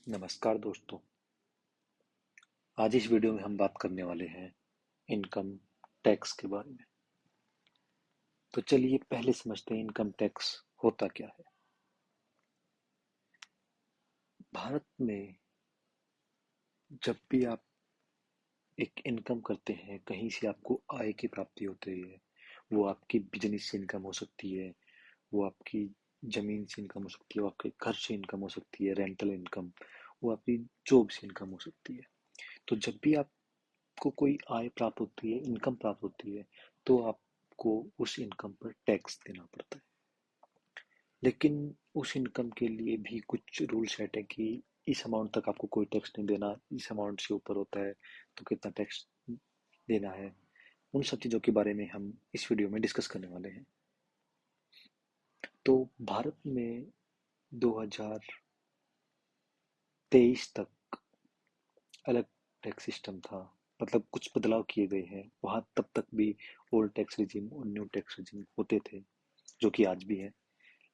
नमस्कार दोस्तों। आज इस वीडियो में हम बात करने वाले हैं इनकम टैक्स के बारे में। तो चलिए पहले समझते हैं इनकम टैक्स होता क्या है। भारत में जब भी आप एक इनकम करते हैं, कहीं से आपको आय की प्राप्ति होती है। वो आपकी बिजनेस से इनकम हो सकती है, वो आपकी जमीन से इनकम हो सकती है, वो आपके घर से इनकम हो सकती है, रेंटल इनकम, वो आपकी जॉब से इनकम हो सकती है। तो जब भी आपको कोई आय प्राप्त होती है, इनकम प्राप्त होती है, तो आपको उस इनकम पर टैक्स देना पड़ता है। लेकिन उस इनकम के लिए भी कुछ रूल सेट है कि इस अमाउंट तक आपको कोई टैक्स नहीं देना, इस अमाउंट से ऊपर होता है तो कितना टैक्स देना है। उन सब चीज़ों के बारे में हम इस वीडियो में डिस्कस करने वाले हैं। तो भारत में 2023 तक अलग टैक्स सिस्टम था, मतलब कुछ बदलाव किए गए हैं। वहाँ तब तक भी ओल्ड टैक्स रिजीम और न्यू टैक्स रिजीम होते थे, जो कि आज भी है।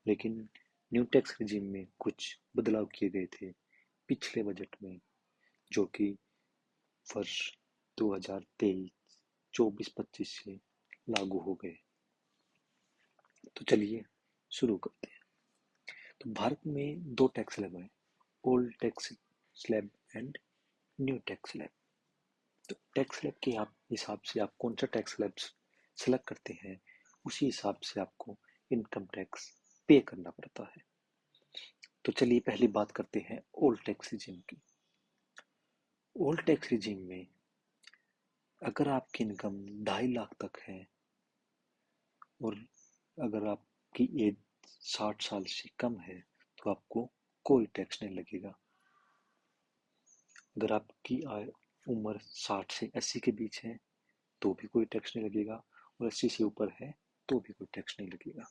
लेकिन न्यू टैक्स रिजीम में कुछ बदलाव किए गए थे पिछले बजट में, जो कि वर्ष 2023 24-25 से लागू हो गए। तो चलिए शुरू करते हैं। तो भारत में दो टैक्स स्लैब हैं, old tax slab and new tax slab. तो टैक्स स्लैब के आप हिसाब से आप कौन सा टैक्स स्लैब सेलेक्ट करते हैं, उसी हिसाब से आपको इनकम टैक्स पे करना पड़ता है। तो चलिए पहली बात करते हैं ओल्ड टैक्स रिजीम की। ओल्ड टैक्स रिजीम में अगर आपकी इनकम 2.5 लाख तक है और अगर आपकी एज 60 साल से कम है तो आपको कोई टैक्स नहीं लगेगा। अगर आपकी उम्र 60 से 80 के बीच है तो भी कोई टैक्स नहीं लगेगा, और 80 से ऊपर है तो भी कोई टैक्स नहीं लगेगा।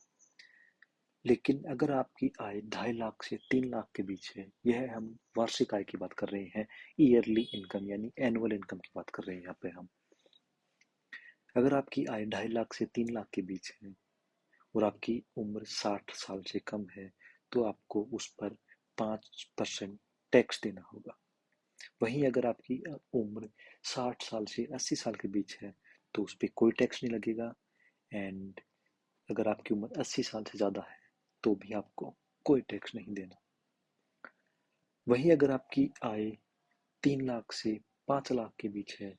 लेकिन अगर आपकी आय 2.5 लाख से 3 लाख के बीच है, यह हम वार्षिक आय की बात कर रहे हैं, ईयरली इनकम यानी एनुअल इनकम की बात कर रहे हैं यहाँ पे हम। अगर आपकी आय 2.5 लाख से 3 लाख के बीच है और आपकी उम्र 60 साल से कम है तो आपको उस पर 5% टैक्स देना होगा। वहीं अगर आपकी उम्र 60 साल से 80 साल के बीच है तो उस पर कोई टैक्स नहीं लगेगा। एंड अगर आपकी उम्र 80 साल से ज़्यादा है तो भी आपको कोई टैक्स नहीं देना। वहीं अगर आपकी आय 3 लाख से 5 लाख के बीच है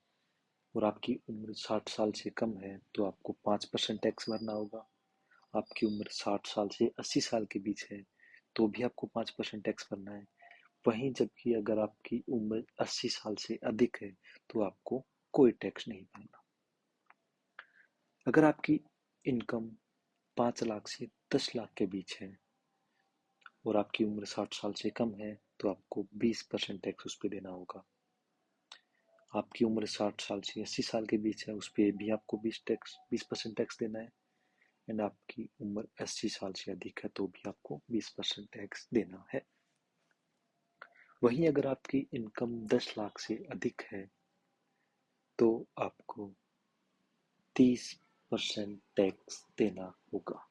और आपकी उम्र 60 साल से कम है तो आपको 5% टैक्स भरना होगा। आपकी उम्र 60 साल से 80 साल के बीच है तो भी आपको 5% टैक्स भरना है। वहीं जबकि अगर आपकी उम्र 80 साल से अधिक है तो आपको कोई टैक्स नहीं भरना। अगर आपकी इनकम 5 लाख से 10 लाख के बीच है और आपकी उम्र 60 साल से कम है तो आपको 20% टैक्स उस पर देना होगा। आपकी उम्र 60 साल से 80 साल के बीच है, उस पर भी आपको 20% टैक्स देना है। एंड आपकी उम्र 80 साल से अधिक है तो भी आपको 20% टैक्स देना है। वहीं अगर आपकी इनकम 10 लाख से अधिक है तो आपको 30% टैक्स देना होगा।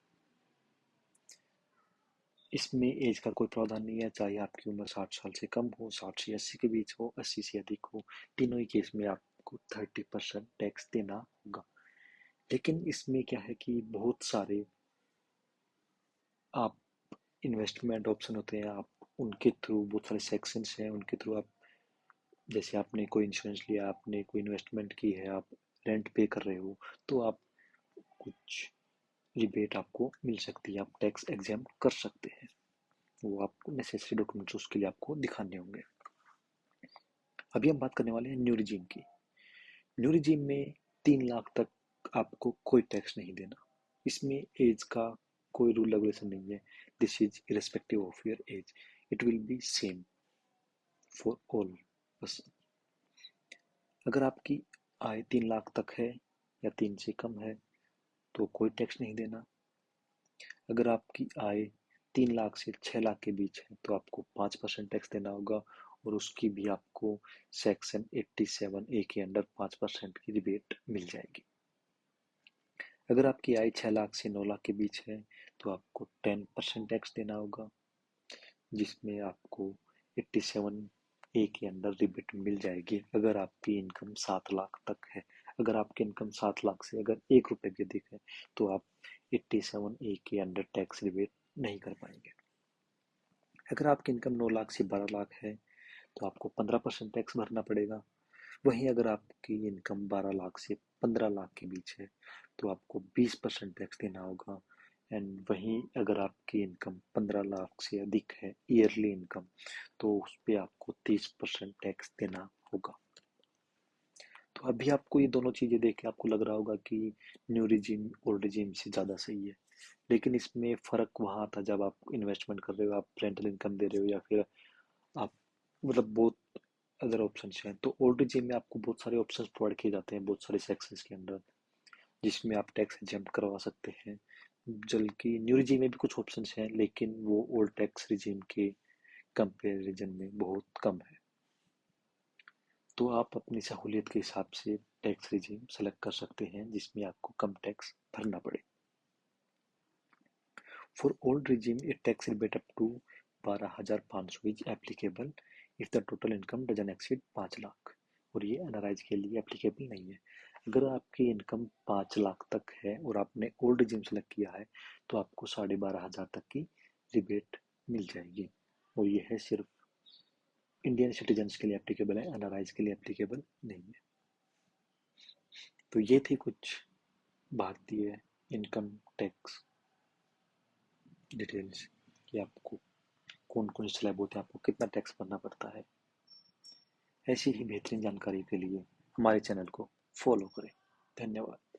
इसमें एज का कोई प्रावधान नहीं है, चाहे आपकी उम्र 60 साल से कम हो, 60 से 80 के बीच हो, 80 से अधिक हो, तीनों ही केस में आपको 30% टैक्स देना होगा। लेकिन इसमें क्या है कि बहुत सारे आप इन्वेस्टमेंट ऑप्शन होते हैं, आप उनके थ्रू बहुत सारे सेक्शंस हैं, उनके थ्रू आप, जैसे आपने कोई इंश्योरेंस लिया, आपने कोई इन्वेस्टमेंट की है, आप रेंट पे कर रहे हो, तो आप कुछ रिबेट आपको मिल सकती है, आप टैक्स एग्जाम कर सकते हैं। वो आपको नेसेसरी डॉक्यूमेंट्स उसके लिए आपको दिखाने होंगे। अभी हम बात करने वाले हैं न्यू रिजीम की। न्यू रिजीम में 3 लाख तक आपको कोई टैक्स नहीं देना। इसमें एज का कोई रूल रेगुलेशन नहीं है। This is irrespective of your age, it will be same for all person. अगर आपकी आय 3 लाख तक है या 3 से कम है तो कोई टैक्स नहीं देना। अगर आपकी आय 3 लाख से 6 लाख के बीच है तो आपको 5% टैक्स देना होगा, और उसकी भी आपको सेक्शन 87A के अंडर 5% की रिबेट मिल जाएगी। अगर आपकी आय 6 लाख से 9 लाख के बीच है तो आपको 10% टैक्स देना होगा, जिसमें आपको 87A के अंडर रिबेट मिल जाएगी अगर आपकी इनकम 7 लाख तक है। अगर आपकी इनकम 7 लाख से अगर 1 रुपये भी अधिक है तो आप 87A के अंडर टैक्स रिबेट नहीं कर पाएंगे। अगर आपकी इनकम 9 लाख से 12 लाख है तो आपको 15% टैक्स भरना पड़ेगा। वहीं अगर आपकी इनकम 12 लाख से 15 लाख के बीच है तो आपको 20% टैक्स देना होगा। एंड वहीं अगर आपकी इनकम 15 लाख से अधिक है ईयरली इनकम तो उस पर आपको 30% टैक्स देना होगा। तो अभी आपको ये दोनों चीज़ें देख के आपको लग रहा होगा कि न्यू रिजीम ओल्ड रिजीम से ज़्यादा सही है, लेकिन इसमें फ़र्क वहाँ आता जब आप इन्वेस्टमेंट कर रहे हो, आप रेंटल इनकम दे रहे हो या फिर आप मतलब बहुत अदर ऑप्शंस हैं। तो ओल्ड रिजीम में आपको बहुत सारे ऑप्शंस प्रोवाइड किए जाते हैं बहुत सारे सेक्शंस के अंदर, जिसमें आप टैक्स एग्जेम्प्ट करवा सकते हैं। जबकि न्यू रिजीम में भी कुछ ऑप्शंस हैं लेकिन वो ओल्ड टैक्स रिजीम के कंपेरिजन में बहुत कम है। तो आप अपनी सहूलियत के हिसाब से टैक्स रिजीम सेलेक्ट कर सकते हैं जिसमें आपको कम टैक्स भरना पड़े। For old regime a tax rebate up to 12,500 is applicable if the total income doesn't exceed 5 lakh. और ये एनआरआईज के लिए एप्लीकेबल नहीं है। अगर आपकी इनकम 5 लाख तक है और आपने ओल्ड रिजीम सेलेक्ट किया है तो आपको 12,500 तक की रिबेट मिल जाएगी। और ये है सिर्फ इंडियन सिटीजन्स के लिए एप्लीकेबल है, एनआरआईज के लिए एप्लीकेबल नहीं है। तो ये थी कुछ भारतीय इनकम टैक्स डिटेल्स कि आपको कौन कौन से स्लैब होते हैं, आपको कितना टैक्स भरना पड़ता है। ऐसी ही बेहतरीन जानकारी के लिए हमारे चैनल को फॉलो करें। धन्यवाद।